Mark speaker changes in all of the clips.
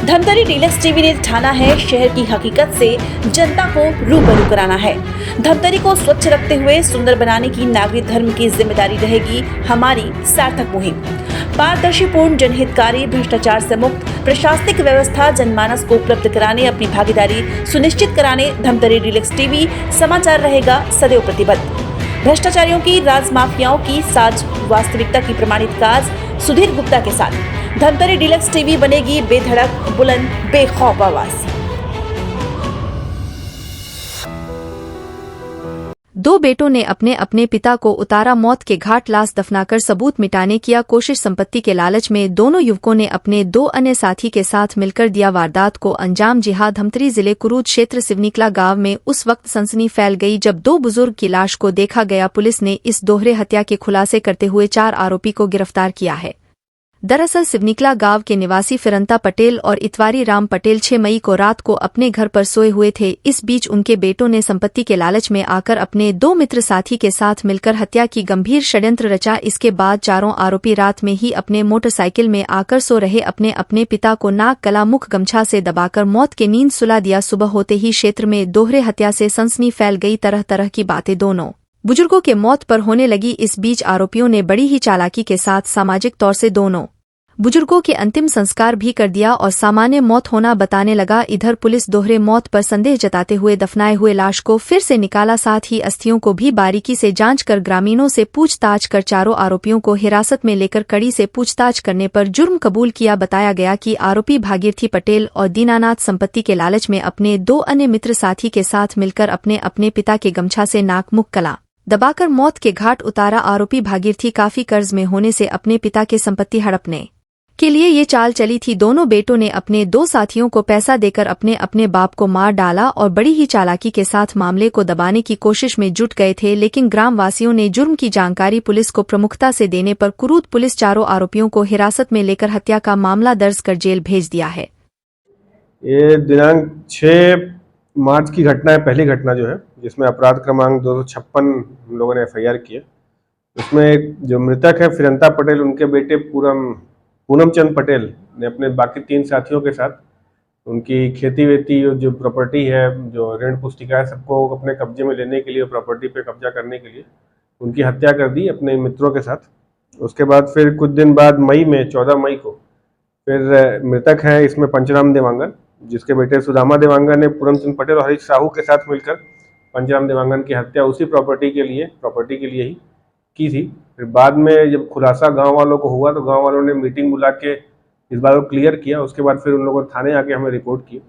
Speaker 1: Dhamtari deluxe TV ने ठाना है शहर की हकीकत से जनता को रूबरू कराना है। धमतरी को स्वच्छ रखते हुए सुंदर बनाने की नागरिक धर्म की जिम्मेदारी रहेगी हमारी सार्थक मुहिम। पारदर्शीपूर्ण, जनहितकारी, भ्रष्टाचार से मुक्त प्रशासनिक व्यवस्था जनमानस को उपलब्ध कराने अपनी भागीदारी सुनिश्चित कराने धमतरी डीलक्स टीवी समाचार रहेगा सदैव प्रतिबद्ध। भ्रष्टाचारियों की, राज माफियाओं की साज वास्तविकता की प्रमाणित काज सुधीर गुप्ता के साथ धमतरी डीलक्स टीवी बनेगी बेधड़क, बुलंद, बेखौफ आवाज।
Speaker 2: दो बेटों ने अपने अपने पिता को उतारा मौत के घाट, लाश दफनाकर सबूत मिटाने किया कोशिश। संपत्ति के लालच में दोनों युवकों ने अपने दो अन्य साथी के साथ मिलकर दिया वारदात को अंजाम। जी हां, धमतरी जिले कुरूद क्षेत्र सिवनिकला गांव में उस वक्त सनसनी फैल गई जब दो बुजुर्ग की लाश को देखा गया। पुलिस ने इस दोहरे हत्या के खुलासे करते हुए 4 आरोपी को गिरफ्तार किया है। दरअसल सिवनिकला गांव के निवासी फिरंता पटेल और इतवारी राम पटेल 6 मई को रात को अपने घर पर सोए हुए थे। इस बीच उनके बेटों ने संपत्ति के लालच में आकर अपने 2 मित्र साथी के साथ मिलकर हत्या की गंभीर षड्यंत्र रचा। इसके बाद चारों आरोपी रात में ही अपने मोटरसाइकिल में आकर सो रहे अपने अपने पिता को नाक, गला, मुख गमछा से दबाकर मौत की नींद सुला दिया। सुबह होते ही क्षेत्र में दोहरे हत्या से सनसनी फैल गई। तरह तरह की बातें दोनों बुजुर्गों के मौत पर होने लगी। इस बीच आरोपियों ने बड़ी ही चालाकी के साथ सामाजिक तौर से दोनों बुजुर्गों के अंतिम संस्कार भी कर दिया और सामान्य मौत होना बताने लगा। इधर पुलिस दोहरे मौत पर संदेह जताते हुए दफनाए हुए लाश को फिर से निकाला, साथ ही अस्थियों को भी बारीकी से जांच कर ग्रामीणों से पूछताछ कर चारों आरोपियों को हिरासत में लेकर कड़ी से पूछताछ करने पर जुर्म कबूल किया। बताया गया कि आरोपी भागीरथी पटेल और दीनानाथ संपत्ति के लालच में अपने 2 अन्य मित्र साथी के साथ मिलकर अपने अपने पिता के गमछा से नाक, मुख, गला दबाकर मौत के घाट उतारा। आरोपी भागीरथी काफी कर्ज में होने से अपने पिता के संपत्ति हड़पने के लिए ये चाल चली थी। दोनों बेटों ने अपने 2 साथियों को पैसा देकर अपने अपने बाप को मार डाला और बड़ी ही चालाकी के साथ मामले को दबाने की कोशिश में जुट गए थे। लेकिन ग्रामवासियों ने जुर्म की जानकारी पुलिस को प्रमुखता से देने पर कुरूद पुलिस चारों आरोपियों को हिरासत में लेकर हत्या का मामला दर्ज कर जेल भेज दिया है।
Speaker 3: ये दिनांक 6 मार्च की घटना है, पहली घटना जो है, जिसमें अपराध क्रमांक 256 हम लोगों ने FIR किया। उसमें जो मृतक है फिरंता पटेल, उनके बेटे पूनम चंद पटेल ने अपने बाकी 3 साथियों के साथ उनकी खेती वेती जो प्रॉपर्टी है, जो ऋण पुस्तिका है, सबको अपने कब्जे में लेने के लिए, प्रॉपर्टी पे कब्जा करने के लिए उनकी हत्या कर दी अपने मित्रों के साथ। उसके बाद फिर कुछ दिन बाद मई में 14 मई को फिर मृतक है इसमें पंचराम देवांगन, जिसके बेटे सुदामा देवांगन ने पूनम चंद पटेल और हरीश साहू के साथ मिलकर पंचराम देवांगन की हत्या उसी प्रॉपर्टी के लिए ही की थी। फिर बाद में जब खुलासा गांव वालों को हुआ तो गांव वालों ने मीटिंग बुला के इस बात को क्लियर किया। उसके बाद फिर उन लोगों ने थाने आके हमें रिपोर्ट की।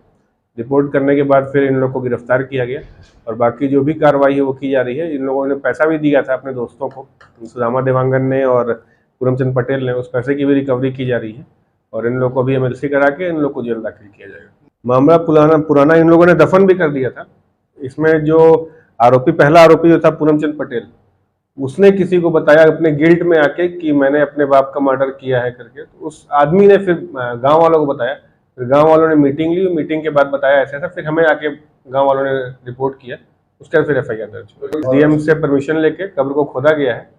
Speaker 3: रिपोर्ट करने के बाद फिर इन लोगों को गिरफ्तार किया गया और बाकी जो भी कार्रवाई है वो की जा रही है। इन लोगों ने पैसा भी दिया था अपने दोस्तों को, सुदामा देवांगन ने और पूनमचंद पटेल ने, उस पैसे की भी रिकवरी की जा रही है और इन लोगों को भी MLC करा के इन लोग को जेल दाखिल किया जाएगा। मामला पुराना इन लोगों ने दफन भी कर दिया था। इसमें जो पहला आरोपी जो था पूनमचंद पटेल, उसने किसी को बताया अपने गिल्ट में आके कि मैंने अपने बाप का मर्डर किया है करके। तो उस आदमी ने फिर गांव वालों को बताया। फिर गांव वालों ने मीटिंग ली, मीटिंग के बाद बताया ऐसा। फिर हमें आके गांव वालों ने रिपोर्ट किया। उसके बाद फिर FIR दर्ज। DM से परमिशन लेके कब्र को खोदा गया है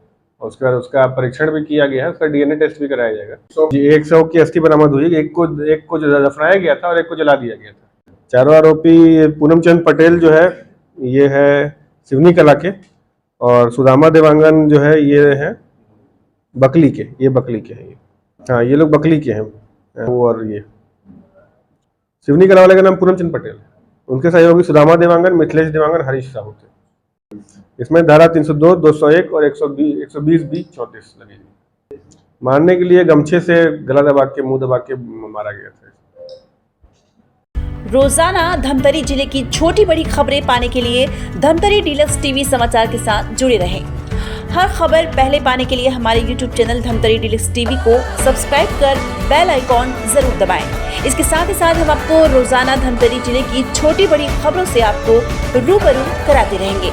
Speaker 3: और उसके बाद उसका परीक्षण भी किया गया है, उसका DNA टेस्ट भी कराया जाएगा। जी 100 की अस्थि बरामद हुई। एक को दफनाया गया था और एक को जला दिया गया था। चारों आरोपी पूनमचंद पटेल जो है ये है सिवनी कला के, और सुदामा देवांगन जो है ये है बकली के, ये हैं। हाँ, ये लोग बकली के हैं। और ये सिवनी कला वाले का नाम पूनमचंद पटेल, उनके सहयोगी सुदामा देवांगन, मिथिलेश देवांगन, हरीश साहू थे। इसमें धारा 302, 201 और 120B 34 लगेगी। मारने के लिए गमछे से गला दबा के, मुंह दबा के मारा गया था।
Speaker 1: रोजाना धमतरी जिले की छोटी बड़ी खबरें पाने के लिए धमतरी डीलक्स टीवी समाचार के साथ जुड़े रहें। हर खबर पहले पाने के लिए हमारे YouTube channel Dhamtari deluxe TV को सब्सक्राइब कर बेल आइकॉन जरूर दबाएं। इसके साथ ही साथ हम आपको रोजाना धमतरी जिले की छोटी बड़ी खबरों से आपको रूबरू कराते रहेंगे।